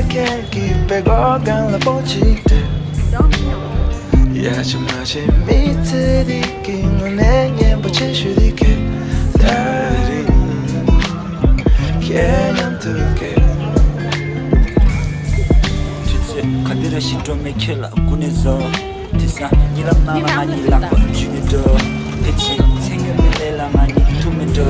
길게 빼고간 라보지들 야지마지 밑에 디긴 내게 버치슈디게 다리 개념 두개 가드라 시드롬의 킬러 군에서 디사 이런 나만 아니라 건중에도 대체 생명을 많이 두면도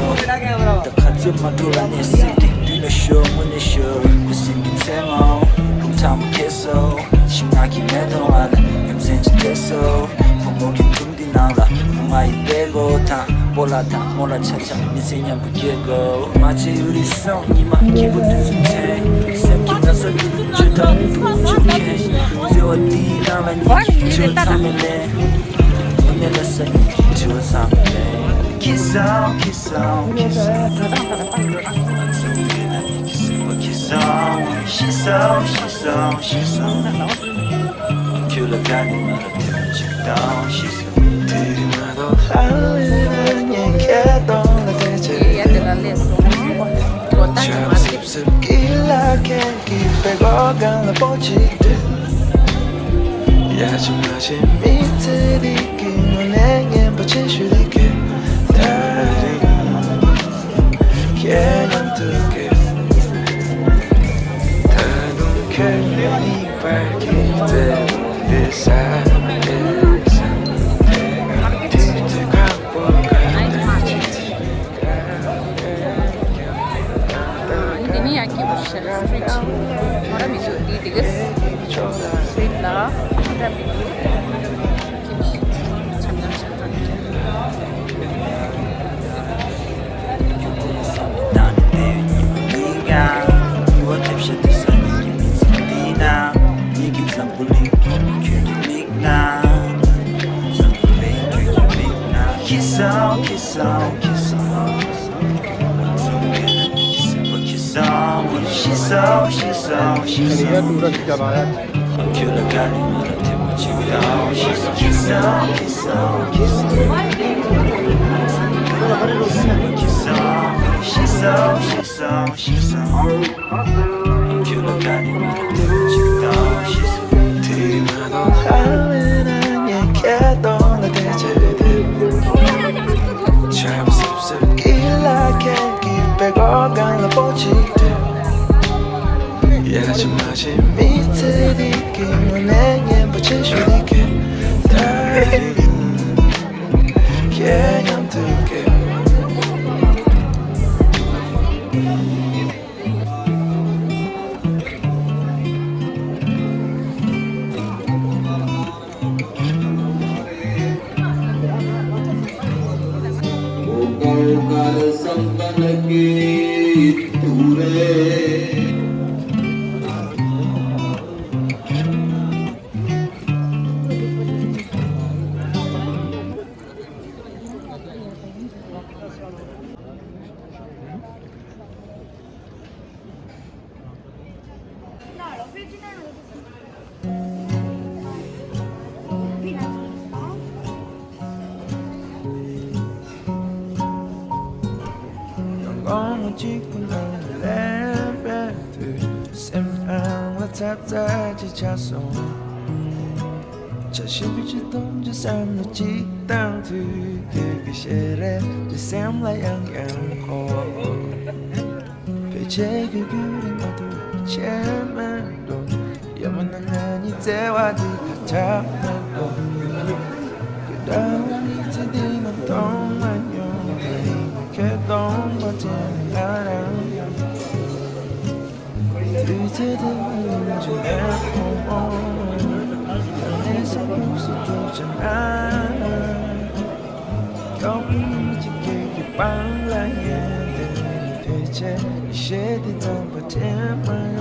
더 가슴만 돌아내 시티 뒤너쇼 문에쇼 그 생긴 테마 룸타먹겠어 신나기 매도하는 염센지 됐어 pomo기 둥디 나라 마이 빼고 다 몰라 찾아 인생이 부개고 마치 우리 성이만 기분은 좋대 생긴 나서 주다 좋게 세워디 나만 이기 좋다면래 오늘로서 이기 좋다면래 Kiss on, kiss on, kiss on 성민아 kiss on, kiss on She's on, she's on, she's on 귤러가니 말아 태우지도 She's on 들이마도 하늘은 얘기해도 나 되지 참 습습길하게 빼고간 라보지들 야지마지 밑에 디긴 내게 버치슈디게 다리 개념 두개 다둥kel면이 밝기 때문에 사에서 뒤틀가고 Ini aqui o street. Ora me digas. Street lá. Kiss on, kiss on, kiss on Kiss on, she's on, she's on, she's on 귤러가니 말아 태우지도 She's on, kiss on, kiss on, kiss on Kiss on, she's on, she's on, she's on 귤러가니 말아 태우지도 She's on 뒤마도 하늘은 얘기해도 나 되지 참 습습길하게 빼고간 라보지들 야지마지 밑에 디긴 내게 버치슈디게 다리 개념 두개 오갈갈 성간하기 두래 영광을 짓고 나는 레벨들 샘랑라 탑다지 자소 자신비지 동자 삶의 직당들 그게 시래 샘라 양양고 배제 그 그린 어두 제만도 영원한 아니 대화디 같아도 그 다음 이제 네만 동안요 개동 버티는 나랑 뒤태든 중에 내 속에서 도잖아 겨우 지키기 빨라야 대체 이 시대도 버티면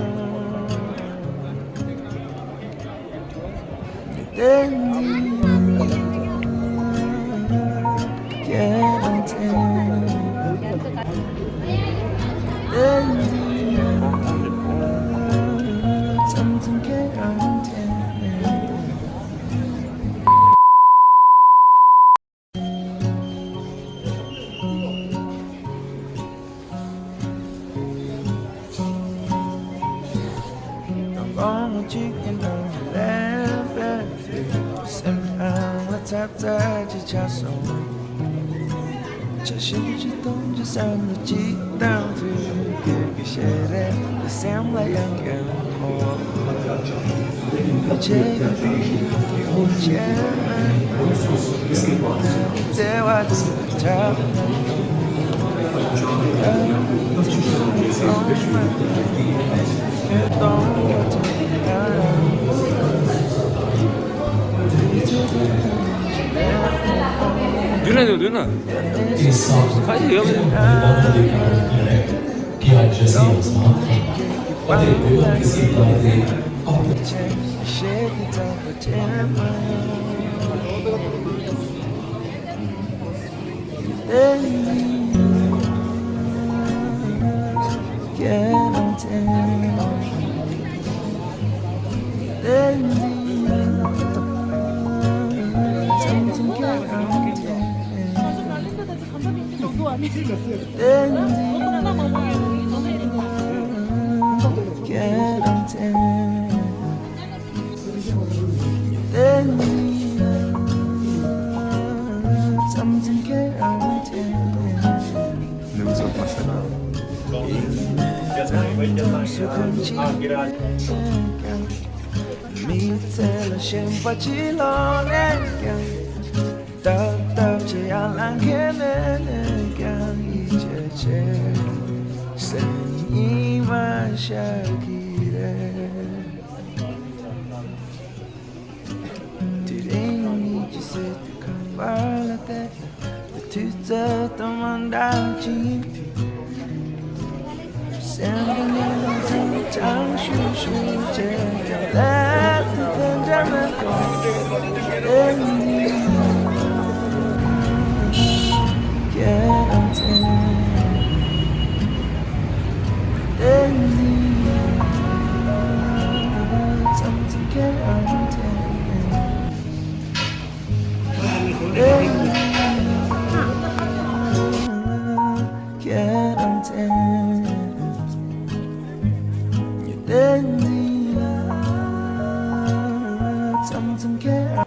chicken on the lamp. Somehow I tap that you just so. 자신이 던져 삶을 지당 그 쉐레 그 샘라 양양 이제가 비오지 대화 자 Duna dulu, Duna. Hadi ya. Chỉ lo lắng tập tập chỉ ăn cái nên càng ít chơi sinh mà sao kia thì đến chỉ sẽ không phải là thế thứ giờ tâm anh đang chìm xem những gì chẳng suy chơi chẳng lẽ thân ra mà còn đến get on time đến something get on time đến get on time đến